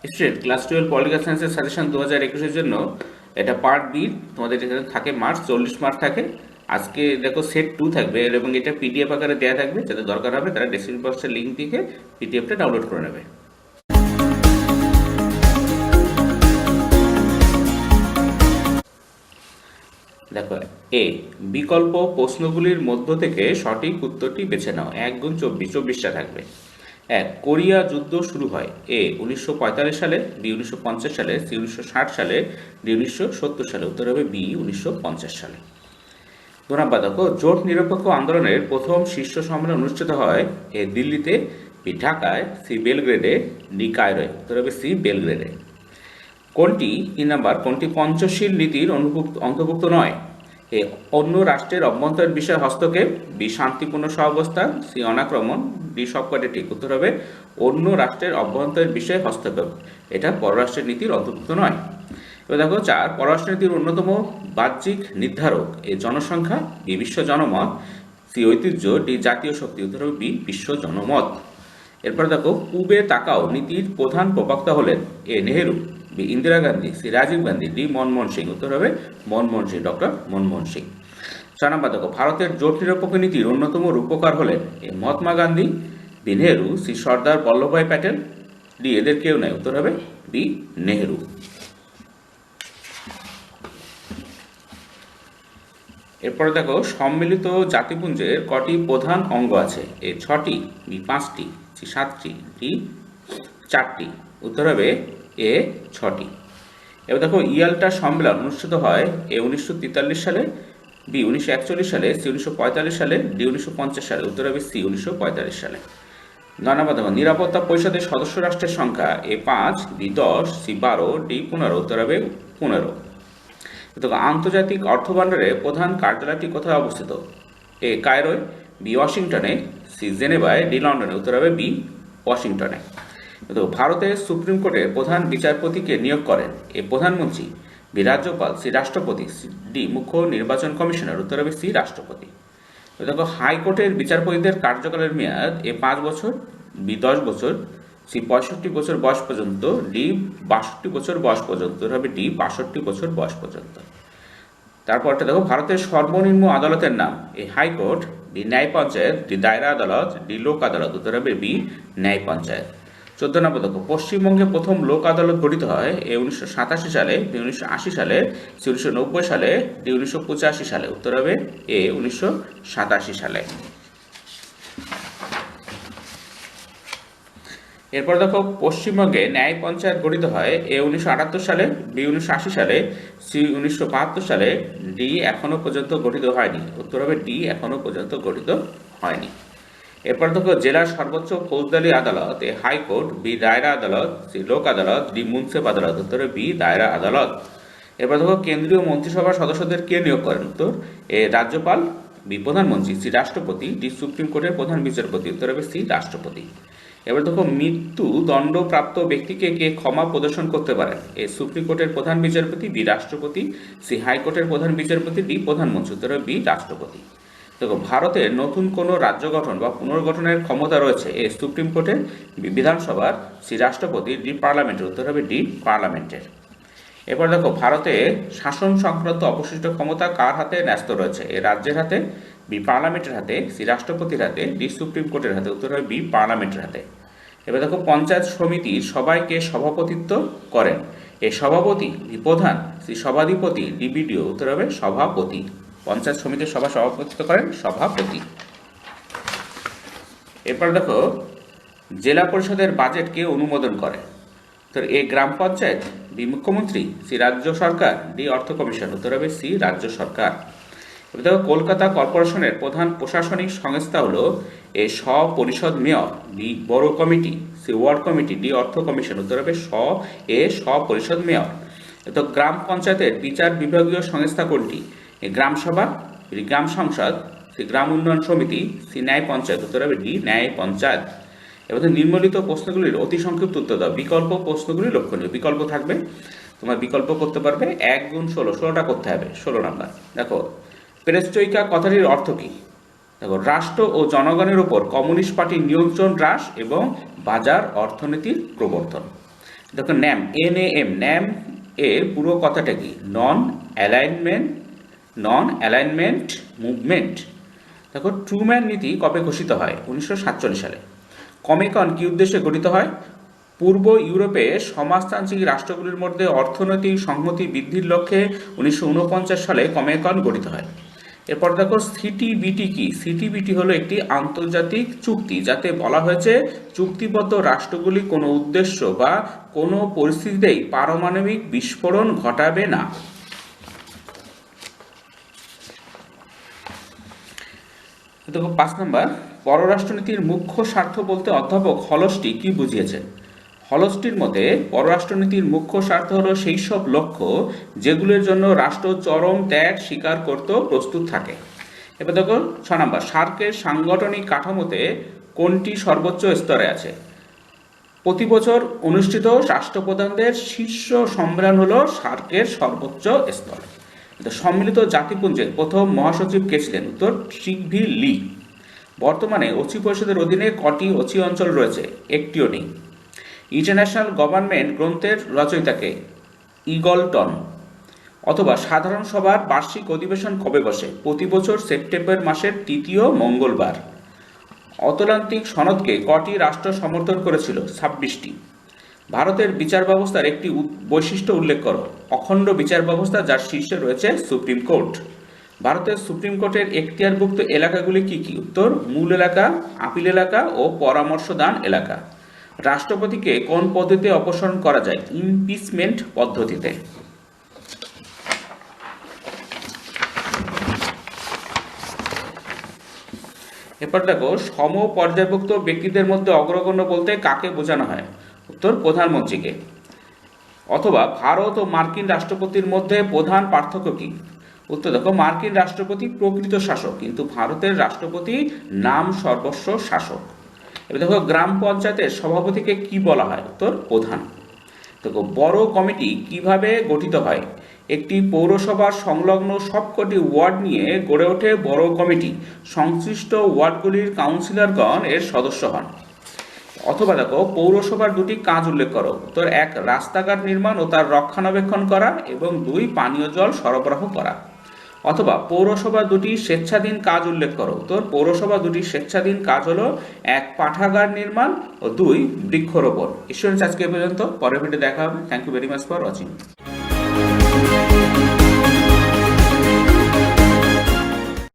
Student, class 12 political সায়েন্সের suggestion 2021-এর জন্য এটা পার্ট বি। তোমাদের এখানে থাকে মার্কস, 40 মার্ক থাকে। আজকে দেখো সেট 2 থাকবে এবং এটা পিডিএফ আকারে দেওয়া থাকবে। যাদের দরকার হবে তারা ডেসক্রিপশন বক্সের লিঙ্ক থেকে পিডিএফটা ডাউনলোড করে নেবে। দেখো, এ বিকল্প প্রশ্নগুলির মধ্য থেকে সঠিক উত্তরটি বেছে নাও। 1 গুণ 24, 24টা থাকবে। 1, কোরিয়া যুদ্ধ শুরু হয় এ 1945 সালে, বি 1950 সালে, সি 1960 সালে, ডি 1970 সালে। উত্তর হবে বি 1950 সালে। 2 নাম্বার দেখো, জোট নিরপেক্ষ আন্দোলনের প্রথম শীর্ষ সম্মেলন অনুষ্ঠিত হয় এ দিল্লিতে, বি ঢাকায়, সি বেলগ্রেডে, ডি কায়রোয়। উত্তর হবে সি বেলগ্রেডে। কোনটি 3 নাম্বার, কোনটি পঞ্চশীল নীতির অন্তর্ভুক্ত নয়? এ অন্য রাষ্ট্রের অভ্যন্তরীণ বিষয়ে হস্তক্ষেপ, বি শান্তিপূর্ণ সহাবস্থান, সি অনাক্রমণ, ডি সবকটি ঠিক। উত্তর হবে অন্য রাষ্ট্রের অভ্যন্তরীণ বিষয়ে হস্তক্ষেপ। এটা পররাষ্ট্রের নীতির অন্তর্ভুক্ত নয়। এবার দেখো 4, পররাষ্ট্রনীতির অন্যতম বাহ্যিক নির্ধারক এ জনসংখ্যা, বি বিশ্ব জনমত, সি ঐতিহ্য, ডি জাতীয় শক্তি। উত্তর হবে বি বিশ্ব জনমত। এরপর দেখো, পূবে তাকাও নীতির প্রধান প্রবক্তা হলেন A Nehru, B Indira Gandhi, C Rajiv Gandhi, D Manmohan Singh. উত্তর হবে মনমোহন সিং, ডক্টর মনমোহন সিং। 4 নাম্বার দেখো, ভারতের জোট নিরপেক্ষ নীতির অন্যতম রূপকার হলেন A Mahatma Gandhi, B Nehru, C Sardar Vallabhbhai Patel, D এদের কেউ নয়। উত্তর হবে বি নেহেরু। এরপরে দেখো, সম্মিলিত জাতিপুঞ্জের কটি প্রধান অঙ্গ আছে? এ 6টি, বি 5টি, সি 7টি, ডি 4টি। উত্তর হবে এ 6টি। এবার দেখো, ইয়াল্টা সম্মেলন অনুষ্ঠিত হয় এ 1943 সালে, বি 1941 সালে, সি 1945 সালে, ডি 1950 সালে। উত্তর হবে সি 1945 সালে। 9 নম্বর দেখো, নিরাপত্তা পরিষদের সদস্য রাষ্ট্রের সংখ্যা এ 5, বি 10, সি 12, ডি 15। উত্তর হবে 15। দেখো, আন্তর্জাতিক অর্থভাণ্ডারের প্রধান কার্যালয়টি কোথায় অবস্থিত? এ কায়রোয়, বি ওয়াশিংটনে, সি জেনেভায়, ডি লন্ডনে। উত্তর হবে বি ওয়াশিংটনে। তো ভারতের সুপ্রিম কোর্টের প্রধান বিচারপতিকে নিয়োগ করেন এ প্রধানমন্ত্রী, বি রাজ্যপাল, সি রাষ্ট্রপতি, ডি মুখ্য নির্বাচন কমিশনার। উত্তর হবে সি রাষ্ট্রপতি। দেখো, হাইকোর্টের বিচারপতিদের কার্যকালের মেয়াদ এ 5 বছর, বি 10 বছর, সি 65 বছর বয়স পর্যন্ত, ডি 62 বছর বয়স পর্যন্ত। হবে ডি 62 বছর বয়স পর্যন্ত। তারপরটা দেখো, ভারতের সর্বনিম্ন আদালতের নাম এ হাইকোর্ট, বি ন্যায় পঞ্চায়েত, ডি দায়রা আদালত, ডি লোক আদালত। উত্তর হবে বি ন্যায় পঞ্চায়েত। 14 নম্বর দেখো, পশ্চিমবঙ্গে প্রথম লোক আদালত গঠিত হয় এ 1987 সালে, বি 1980 সালে, সি 1990 সালে, ডি 1985 সালে। উত্তর হবে এ 1987 সালে। এরপর দেখো, পশ্চিমবঙ্গে ন্যায় পঞ্চায়েত গঠিত হয় এ 1978 সালে, বি 1980 সালে, সি 1972 সালে, ডি এখনো পর্যন্ত গঠিত হয়নি। উত্তর হবে ডি এখনো পর্যন্ত গঠিত হয়নি। এরপর দেখো, জেলার সর্বোচ্চ ফৌজদারি আদালত এ হাইকোর্ট, বি দায়রা আদালত, সি লোক আদালত, ডি মুন্সিফ আদালত। উত্তরে বি দায়রা আদালত। এরপর দেখো, কেন্দ্রীয় মন্ত্রিসভার সদস্যদের কে নিয়োগ করেন? উত্তর এ রাজ্যপাল, বি প্রধানমন্ত্রী, সি রাষ্ট্রপতি, ডি সুপ্রিম কোর্টের প্রধান বিচারপতি। উত্তর হবে সি রাষ্ট্রপতি। এবার দেখো, মৃত্যু দণ্ডপ্রাপ্ত ব্যক্তিকে কে ক্ষমা প্রদর্শন করতে পারেন? এ সুপ্রিম কোর্টের প্রধান বিচারপতি, বি রাষ্ট্রপতি, সি হাইকোর্টের প্রধান বিচারপতি, ডি প্রধানমন্ত্রী। উত্তর হবে বি রাষ্ট্রপতি। দেখো, ভারতের নতুন কোনো রাজ্য গঠন বা পুনর্গঠনের ক্ষমতা রয়েছে এ সুপ্রিম কোর্টের, বি বিধানসভার, সি রাষ্ট্রপতি, ডি পার্লামেন্টের। উত্তর হবে ডি পার্লামেন্টের। এরপর দেখো, ভারতে শাসন সংক্রান্ত অবশিষ্ট ক্ষমতা কার হাতে ন্যস্ত রয়েছে? এ রাজ্যের হাতে, বি পার্লামেন্টের হাতে, সি রাষ্ট্রপতির হাতে, ডি সুপ্রিম কোর্টের হাতে। উত্তর হবে বি পার্লামেন্টের হাতে। এবার দেখো, পঞ্চায়েত সমিতির সবাইকে সভাপতিত্ব করেন? এ সভাপতি, বি প্রধান, সি সভাধিপতি, ডি বিডিও। উত্তর হবে সভাপতি। পঞ্চায়েত সমিতির সভা সভাপতিত্ব করেন সভাপতি। এরপর দেখো, জেলা পরিষদের বাজেট কে অনুমোদন করে? তো এ গ্রাম পঞ্চায়েত, বি মুখ্যমন্ত্রী, সি রাজ্য সরকার, ডি অর্থ কমিশন। উত্তর হবে সি রাজ্য সরকার। এবার দেখো, কলকাতা কর্পোরেশনের প্রধান প্রশাসনিক সংস্থা হলো এ পরিষদ মেয়র, বি বড় কমিটি, সি ওয়ার্ড কমিটি, ডি অর্থ কমিশন। উত্তর হবে পরিষদ মেয়র। তো গ্রাম পঞ্চায়েতের বিচার বিভাগীয় সংস্থা কোনটি? এ গ্রাম সভা, বি গ্রাম সংসদ, সি গ্রাম উন্নয়ন সমিতি, সি ন্যায় পঞ্চায়েত। উত্তর হবে ডি ন্যায় পঞ্চায়েত। এবার নিম্নলিখিত প্রশ্নগুলির অতি সংক্ষিপ্ত উত্তর দাও। বিকল্প প্রশ্নগুলি লক্ষণীয়। বিকল্প থাকবে, তোমার বিকল্প করতে পারবে। 1 গুণ 16, 16টা করতে হবে। 16 নাম্বার দেখো, পেরেস্ট্রোইকা কথাটির অর্থ কী? দেখো, রাষ্ট্র ও জনগণের উপর কমিউনিস্ট পার্টির নিয়ন্ত্রণ হ্রাস এবং বাজার অর্থনীতির প্রবর্তন। দেখো ন্যাম, NAM, ন্যাম এর পুরো কথাটা কি? নন অ্যালাইনমেন্ট মুভমেন্ট। দেখো ট্রুম্যান নীতি কবে ঘোষিত হয়? 1947 সালে। কমেকন কি উদ্দেশ্যে গঠিত হয়? পূর্ব ইউরোপে সমাজতান্ত্রিক রাষ্ট্রগুলির মধ্যে অর্থনৈতিক সংহতি বৃদ্ধির লক্ষ্যে 1949 সালে কমেকন গঠিত হয়। এরপর দেখো সিটিবিটি কি? সিটিবিটি হলো একটি আন্তর্জাতিক চুক্তি যাতে বলা হয়েছে চুক্তিবদ্ধ রাষ্ট্রগুলি কোনো উদ্দেশ্য বা কোনো পরিস্থিতিতেই পারমাণবিক বিস্ফোরণ ঘটাবে না। দেখো 5 নম্বর, পররাষ্ট্রনীতির মুখ্য স্বার্থ বলতে অধ্যাপক হলস্টি কি বুঝিয়েছেন? হলস্টির মতে পররাষ্ট্রনীতির মুখ্য স্বার্থ হলো সেই সব লক্ষ্য যেগুলোর জন্য রাষ্ট্র চরম ত্যাগ স্বীকার করতে প্রস্তুত থাকে। এবার দেখো 6 নম্বর, সার্কের সাংগঠনিক কাঠামোতে কোনটি সর্বোচ্চ স্তরে আছে? প্রতি বছর অনুষ্ঠিত রাষ্ট্রপ্রধানদের শীর্ষ সম্মেলন হলো সার্কের সর্বোচ্চ স্তর। সম্মিলিত জাতিপুঞ্জের প্রথম মহাসচিব কে ছিলেন? উত্তর ট্রিগভি লি। বর্তমানে ওসি পরিষদের অধীনে কটি ওসি অঞ্চল রয়েছে? একটিও নেই। ইন্টারন্যাশনাল গভর্নমেন্ট গ্রন্থের রচয়িতাকে? ইগলটন। অথবা সাধারণ সভার বার্ষিক অধিবেশন কবে বসে? প্রতি বছর সেপ্টেম্বর মাসের তৃতীয় মঙ্গলবার। আটলান্টিক সনদকে কটি রাষ্ট্র সমর্থন করেছিল? 26টি। ভারতের বিচার ব্যবস্থার একটি বৈশিষ্ট্য উল্লেখ করো। অখণ্ড বিচার ব্যবস্থা, যার শীর্ষে রয়েছে সুপ্রিম কোর্ট। ভারতের সুপ্রিম কোর্টের এখতিয়ারভুক্ত এলাকাগুলি কি কি? উত্তর মূল এলাকা, আপিল এলাকা ও পরামর্শদান এলাকা। রাষ্ট্রপতিকে কোন পদ্ধতিতে অপসারণ করা যায়? ইমপিচমেন্ট পদ্ধতিতে। এরপর দেখো সম পর্যায়ভুক্ত ব্যক্তিদের মধ্যে অগ্রগণ্য বলতে কাকে বোঝানো হয়? উত্তর প্রধানমন্ত্রীকে। অথবা ভারত ও মার্কিন রাষ্ট্রপতির মধ্যে প্রধান পার্থক্য কি? উত্তর দেখো মার্কিন রাষ্ট্রপতি প্রকৃত শাসক, কিন্তু ভারতের রাষ্ট্রপতি নাম সর্বস্ব শাসক। এবার দেখো গ্রাম পঞ্চায়েতের সভাপতিকে কি বলা হয়? উত্তর প্রধান। দেখো বড় কমিটি কিভাবে গঠিত হয়? একটি পৌরসভার সংলগ্ন সবকটি ওয়ার্ড নিয়ে গড়ে ওঠে বড় কমিটি। সংশ্লিষ্ট ওয়ার্ডগুলির কাউন্সিলরগণ এর সদস্য হন। অথবা দেখো পৌরসভার দুটি কাজ উল্লেখ করো। উত্তর 1 রাস্তাঘাট নির্মাণ ও তার রক্ষণাবেক্ষণ করা, এবং 2 পানীয় জল সরবরাহ করা। অথবা পৌরসভার দুটি স্বেচ্ছাধীন কাজ উল্লেখ করো। উত্তর পৌরসভা দুটি স্বেচ্ছাধীন কাজ হলো 1 পাঠাগার নির্মাণ ও 2 বৃক্ষরোপণ। স্টুডেন্টস আজকে এ পর্যন্ত, পরের ভিডিও দেখা হবে। Thank you very much for watching.